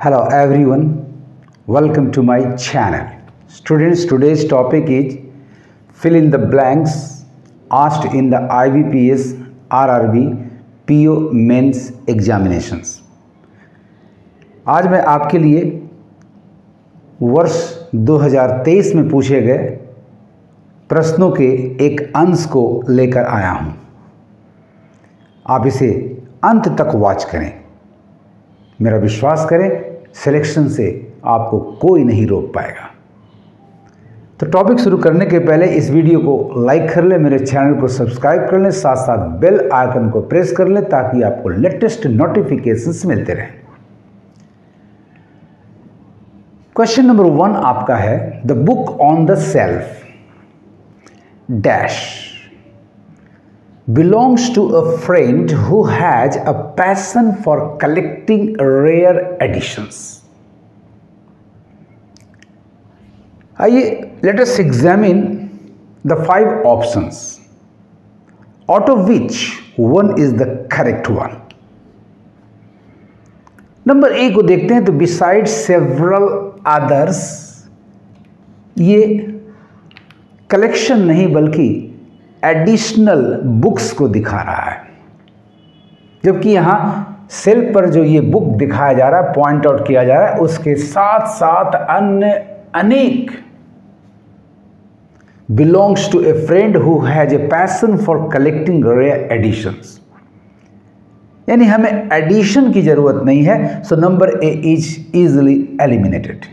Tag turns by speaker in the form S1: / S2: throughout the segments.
S1: Hello everyone, welcome to my channel. Students, today's topic is fill in the blanks asked in the IBPS RRB PO mains examinations. आज मैं आपके लिए वर्ष 2023 में पूछे गए प्रश्नों के एक अंश को लेकर आया हूं। आप इसे अंत तक वॉच करें। मेरा विश्वास करें, सिलेक्शन से आपको कोई नहीं रोक पाएगा। तो टॉपिक शुरू करने के पहले इस वीडियो को लाइक कर लें, मेरे चैनल को सब्सक्राइब कर लें, साथ साथ बेल आइकन को प्रेस कर लें ताकि आपको लेटेस्ट नोटिफिकेशंस मिलते रहें। क्वेश्चन नंबर 1 आपका है, the book on the self dash belongs to a friend who has a passion for collecting rare editions. आइए, let us examine the 5 options, out of which one is the correct one. Number A को देखते हैं तो besides several others, ये collection नहीं बल्कि additional books को दिखा रहा है, जबकि यहां सेल्फ पर जो ये बुक दिखाया जा रहा है, पॉइंट आउट किया जा रहा है, उसके साथ साथ अन्य अनेक belongs to a friend who has a passion for collecting rare editions, यानी हमें एडिशन की जरूरत नहीं है। So number A is easily eliminated.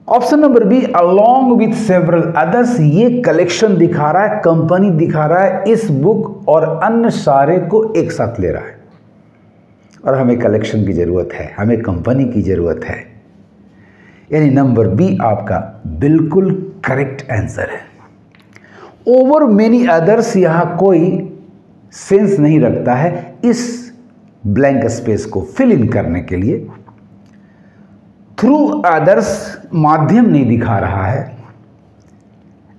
S1: Option number B, along with several others, ये कलेक्शन दिखा रहा है, कंपनी दिखा रहा है, इस बुक और अन्य सारे को एक साथ ले रहा है। और हमें कलेक्शन की जरूरत है, हमें कंपनी की जरूरत है, यानी नंबर बी आपका बिल्कुल करेक्ट आंसर है। ओवर मेनी अदर्स यहां कोई सेंस नहीं रखता है इस ब्लैंक स्पेस को फिल इन करने के लिए। थ्रू अदर्स माध्यम नहीं दिखा रहा है।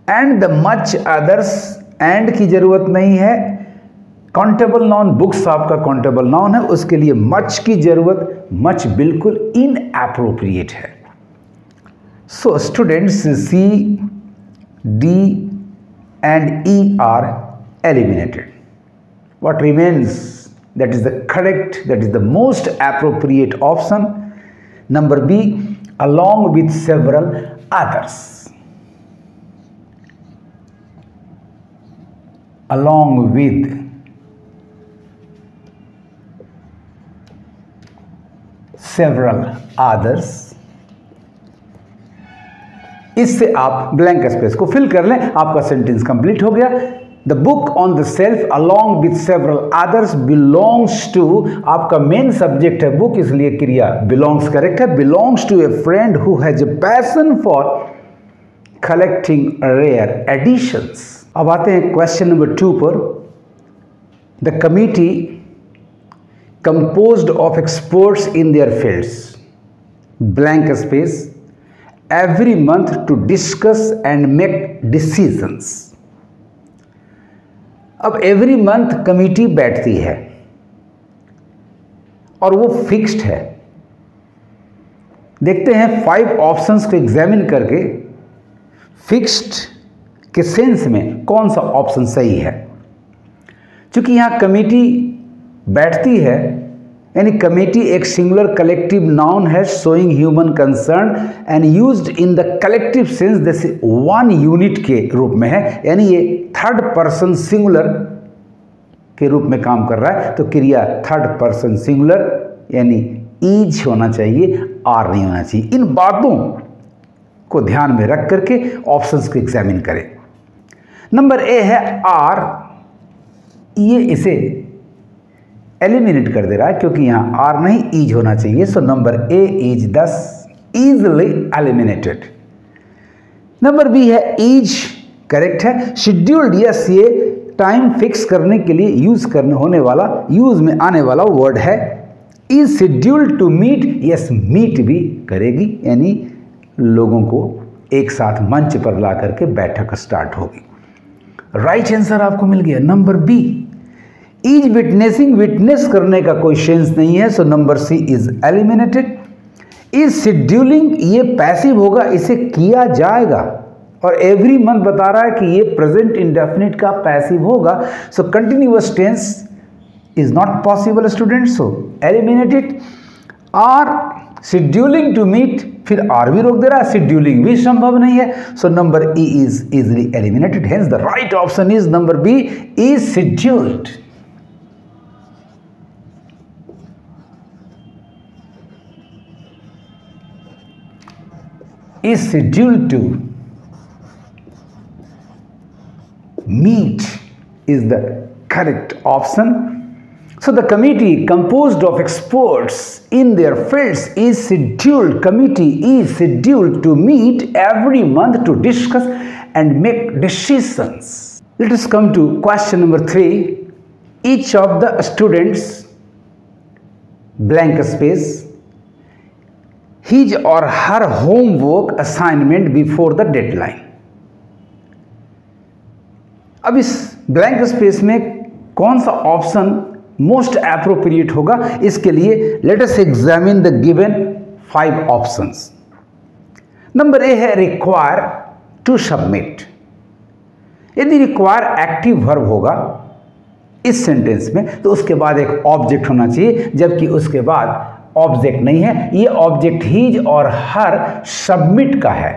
S1: And the much others, and की जरूरत नहीं है। काउंटेबल नाउन, बुक्स आपका काउंटेबल नाउन है, उसके लिए मच की जरूरत, मच बिल्कुल इनएप्रोप्रिएट है। So students, C D and E are eliminated. What remains, that is the correct, that is the most appropriate option, number B, along with several others. Along with several others, इससे आप blank space को fill कर लें, आपका sentence complete हो गया। The book on the shelf along with several others belongs to, आपका main subject है बुक, इसलिए क्रिया बिलोंग्स करेक्ट है। Belongs to a friend who has a passion for collecting rare editions. अब आते हैं क्वेश्चन नंबर 2 पर। The committee composed of experts in their fields, blank space, every month to discuss and make decisions. अब every month committee बैठती है और वो fixed है। देखते हैं 5 ऑप्शंस को एग्जामिन करके फिक्स्ड के सेंस में कौन सा ऑप्शन सही है। क्योंकि यहां कमिटी बैठती है, यानी कमेटी एक सिंगुलर कलेक्टिव नाउन है showing human concern and used in the collective sense, जैसे 1 यूनिट के रूप में है, यानी ये थर्ड पर्सन सिंगुलर के रूप में काम कर रहा है। तो क्रिया थर्ड पर्सन सिंगुलर यानी ईज होना चाहिए, आर नहीं होना चाहिए। इन बातों को ध्यान में रख करके ऑप्शंस को एग्जामिन करें। नंबर ए है आर, ये इसे एलिमिनेट कर दे रहा है क्योंकि यहां आर नहीं, ईज होना चाहिए। So number A is thus easily eliminated. Number B है ईज, करेक्ट है। शेड्यूल्ड, यस, ये टाइम फिक्स करने के लिए यूज में आने वाला वर्ड है। Is scheduled to meet, yes, meet भी करेगी, यानी लोगों को एक साथ मंच पर ला करके बैठक स्टार्ट होगी। राइट आंसर आपको मिल गया number B. Is witnessing, witness करने का कोई सेंस नहीं है, so number C is eliminated. Is scheduling, ये पैसिव होगा, इसे किया जाएगा, और एवरी मंथ बता रहा है कि ये प्रेजेंट इंडेफिनिट का पैसिव होगा, so continuous tense is not possible student, so eliminated. Are scheduling to meet, फिर आर भी रोक दे रहा है, शेड्यूलिंग भी संभव नहीं है, so number E is easily eliminated. Hence the right option is number B, is scheduled. Is scheduled to meet is the correct option. So the committee composed of experts in their fields is scheduled, committee is scheduled to meet every month to discuss and make decisions. Let us come to question number 3. Each of the students, blank space, his or her homework assignment before the deadline. अब इस blank space में कौन सा option most appropriate होगा, इसके लिए let us examine the given 5 options. Number A है require to submit. यदि रिक्वायर एक्टिव वर्ब होगा इस सेंटेंस में तो उसके बाद एक ऑब्जेक्ट होना चाहिए, जबकि उसके बाद ऑब्जेक्ट नहीं है, ये ऑब्जेक्ट हीज और हर सबमिट का है,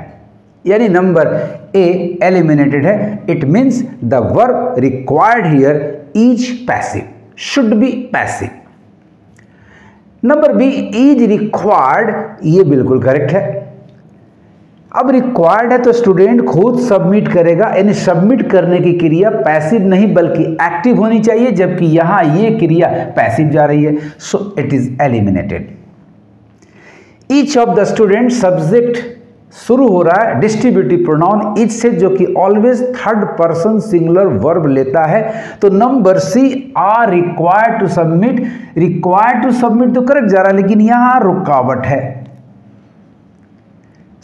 S1: यानी नंबर ए एलिमिनेटेड है। It means the verb required here is passive, should be passive. Number B is required, ये बिल्कुल करेक्ट है। अब रिक्वायर्ड है तो स्टूडेंट खुद सबमिट करेगा, यानी सबमिट करने की क्रिया पैसिव नहीं बल्कि एक्टिव होनी चाहिए, जबकि यहां ये क्रिया पैसिव जा रही है, so it is eliminated. Each of the student, subject शुरू हो रहा है डिस्ट्रीब्यूटिव प्रोनाउन इच से, जो कि always third person singular verb लेता है, तो number C are required to submit. Required to submit तो करेक्ट जा रहा है, लेकिन यहां रुकावट है,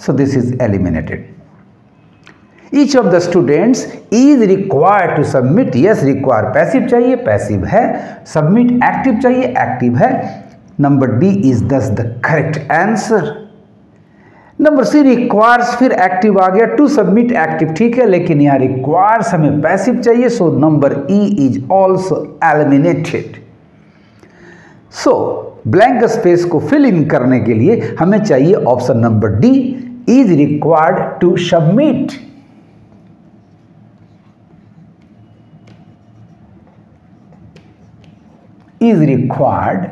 S1: so this is eliminated. Each of the students is required to submit. Yes, require passive चाहिए, पैसिव है, submit एक्टिव चाहिए, एक्टिव है। Number D is thus the correct answer. Number C requires, फिर एक्टिव आ गया, to submit एक्टिव ठीक है, लेकिन यहाँ requires हमें पैसिव चाहिए, so number E is also eliminated. So blank space को फिल इन करने के लिए हमें चाहिए option number D, is required to submit. Is required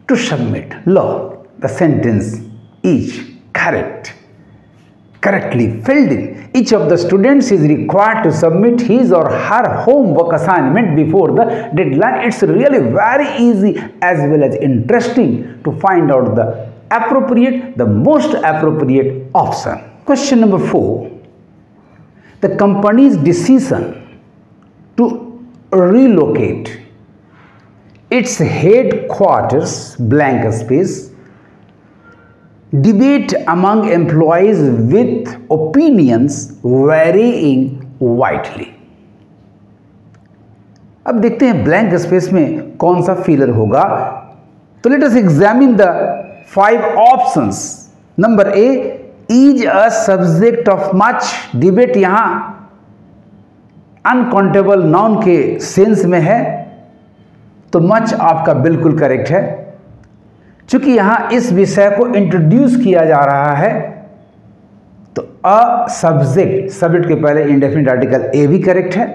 S1: to submit. लो, the sentence is correct, correctly filled in. Each of the students is required to submit his or her homework assignment before the deadline. It's really very easy as well as interesting to find out the most appropriate option. Question number 4. The company's decision to relocate its headquarters, blank space, debate among employees with opinions varying widely. अब देखते हैं blank space में कौन सा filler होगा, तो let us examine the 5 options. Number A, is a subject of much. Debate यहां uncountable noun के सेंस में है, तो मच आपका बिल्कुल करेक्ट है। चूंकि यहां इस विषय को इंट्रोड्यूस किया जा रहा है, तो अ सब्जेक्ट, सब्जेक्ट के पहले इंडेफिनिट आर्टिकल ए भी करेक्ट है।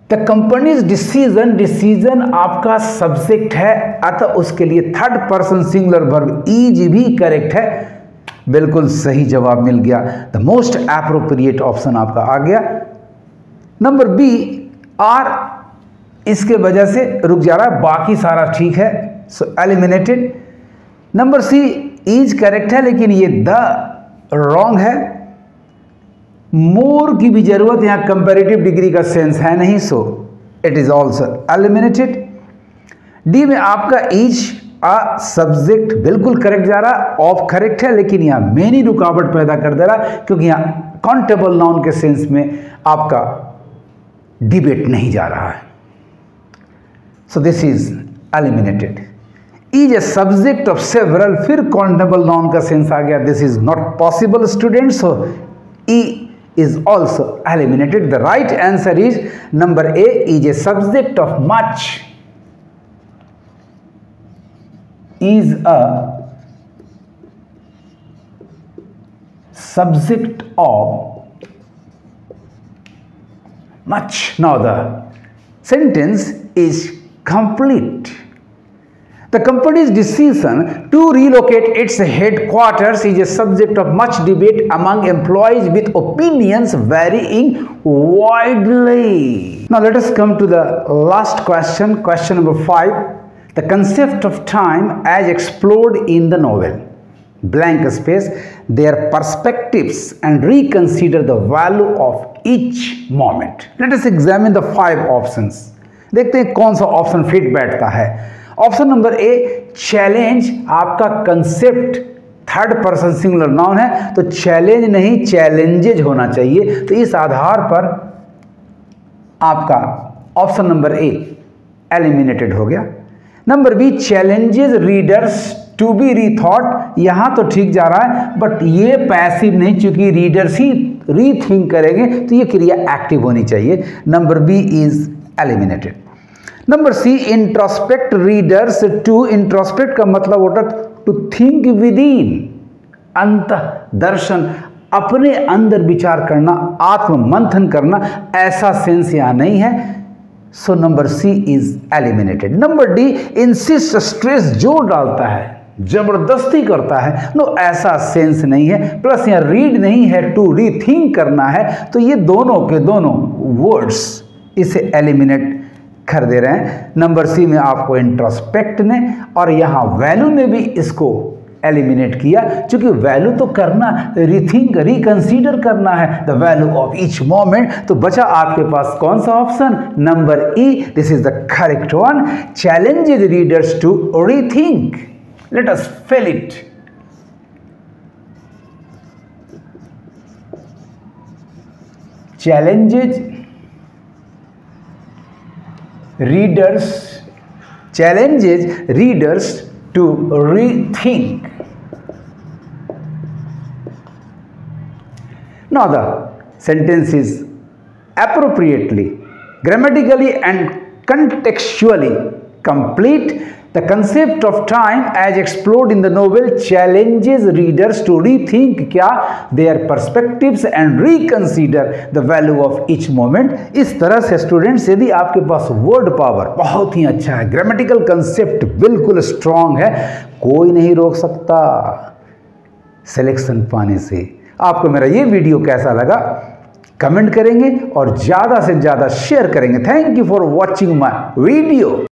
S1: द कंपनीज डिसीजन, डिसीजन आपका सब्जेक्ट है, अतः उसके लिए third person singular verb is भी करेक्ट है। बिल्कुल सही जवाब मिल गया, द मोस्ट एप्रोप्रिएट ऑप्शन आपका आ गया। नंबर बी, आर इसके वजह से रुक जा रहा है, बाकी सारा ठीक है, so eliminated. Number C, is correct है, लेकिन ये द रॉन्ग है। मोर की भी जरूरत, यहां कंपैरेटिव डिग्री का सेंस है नहीं, so it is also eliminated. D में आपका इज अ सब्जेक्ट बिल्कुल करेक्ट जा रहा है, ऑफ करेक्ट है, लेकिन यहाँ मेनी रुकावट पैदा कर दे रहा है क्योंकि यहाँ काउंटेबल नाउन के सेंस में आपका डिबेट नहीं जा रहा है। So this is eliminated. Is a subject of several, फिर काउंटेबल नाउन का सेंस आ गया, this is not possible students, so E is also eliminated. The right answer is number A, is a subject of much, is a subject of much. Now the sentence is complete. The company's decision to relocate its headquarters is a subject of much debate among employees, with opinions varying widely. Now let us come to the last question, question number 5. The concept of time as explored in the novel, blank space, their perspectives and reconsider the value of each moment. Let us examine the 5 options. देखते हैं कौन सा option fit बैठता है। Option number A, challenge, आपका concept third person singular noun है तो challenge नहीं चैलेंजेज होना चाहिए, तो इस आधार पर आपका ऑप्शन नंबर ए एलिमिनेटेड हो गया। Number B, challenges readers to be rethought, यहां तो ठीक जा रहा है बट ये पैसिव नहीं, चूंकि रीडर्स ही रीथिंक करेंगे तो ये क्रिया एक्टिव होनी चाहिए। Number B is eliminated. Number C, introspect readers to, introspect का मतलब होता है टू थिंक विद इन, अंतः दर्शन, अपने अंदर विचार करना, आत्म मंथन करना, ऐसा सेंस यहां नहीं है, so number C is eliminated. Number D, insist, stress जोर डालता है, जबरदस्ती करता है, नो ऐसा सेंस नहीं है, प्लस यहाँ रीड नहीं है, टू रीथिंक करना है, तो ये दोनों के दोनों वर्ड्स इसे एलिमिनेट कर दे रहे हैं। नंबर सी में आपको इंट्रोस्पेक्ट ने और यहाँ वैल्यू ने भी इसको एलिमिनेट किया, क्योंकि वैल्यू तो करना, रीथिंक रिकंसीडर करना है the value of each moment. तो बचा आपके पास कौन सा option, number E, this is the correct one, challenges readers to rethink. Let us fill it. challenges readers to rethink. Now the sentence is appropriately, grammatically and contextually complete. The concept of time as explored in the novel challenges readers to rethink their perspectives and reconsider the value of each moment. इस तरह से students, यदि आपके पास word power बहुत ही अच्छा है, grammatical concept बिल्कुल strong है, कोई नहीं रोक सकता सिलेक्शन पाने से। आपको मेरा ये वीडियो कैसा लगा कमेंट करेंगे और ज़्यादा से ज़्यादा शेयर करेंगे। Thank you for watching my video.